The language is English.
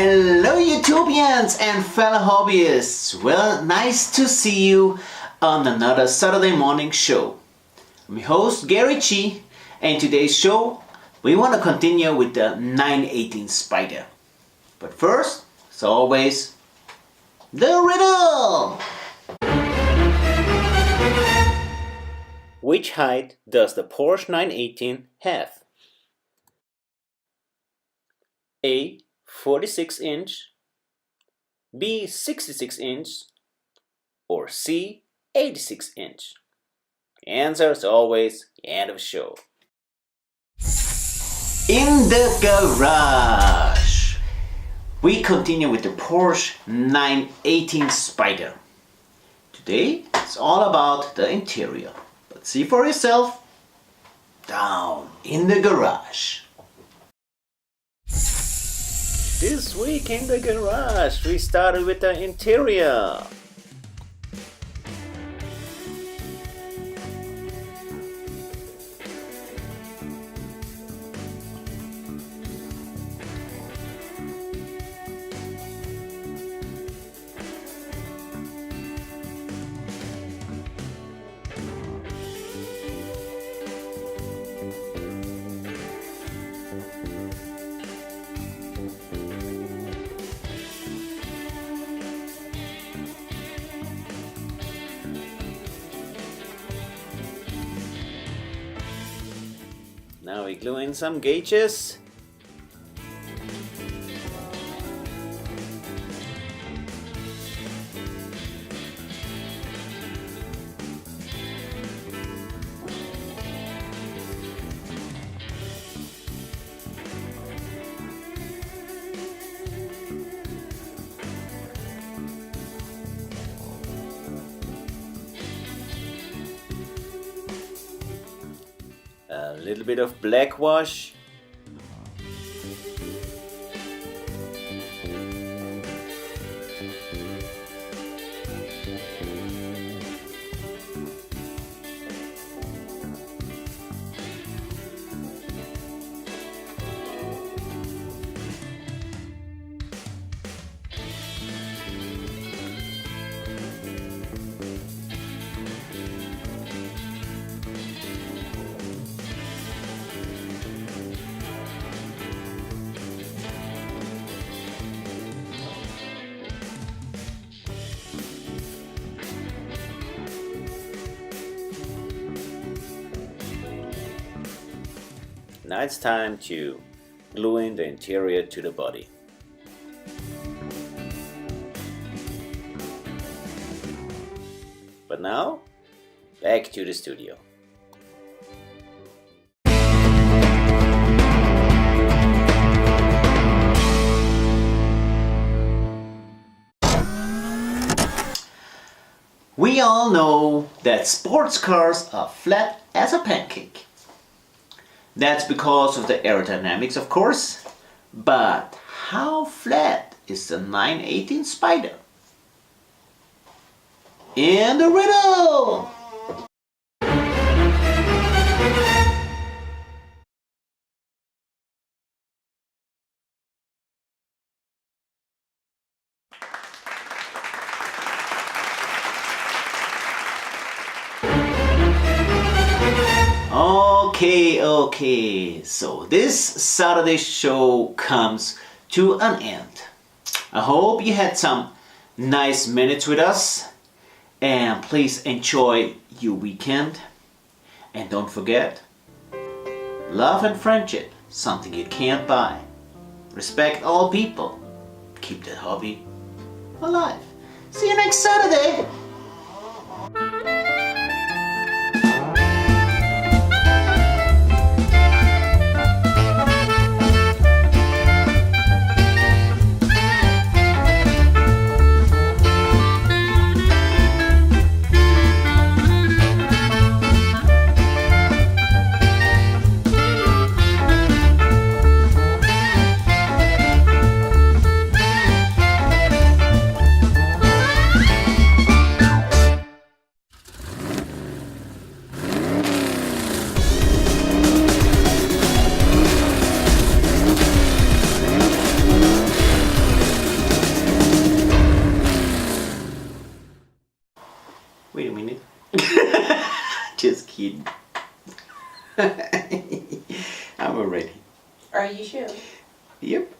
Hello Utopians and fellow hobbyists! Well, nice to see you on another Saturday morning show. I'm your host Gary Chi, and today's show we want to continue with the 918 spider. But first, as always, the riddle! Which height does the Porsche 918 have? A. 46 inch, B. 66 inch, or C. 86 inch? The answer is always the end of the show. In the garage! We continue with the Porsche 918 Spider. Today it's all about the interior, but see for yourself down in the garage. This week in the garage, we started with the interior. Now we glue in some gauges. A little bit of black wash. Now it's time to glue in the interior to the body. But now, back to the studio. We all know that sports cars are flat as a pancake. That's because of the aerodynamics, of course, but how flat is the 918 Spider? In the riddle! Okay, so this Saturday show comes to an end. I hope you had some nice minutes with us, and please enjoy your weekend. And don't forget, love and friendship, something you can't buy. Respect all people. Keep that hobby alive. See you next Saturday. Wait a minute. Just kidding. I'm already. Are you sure? Yep.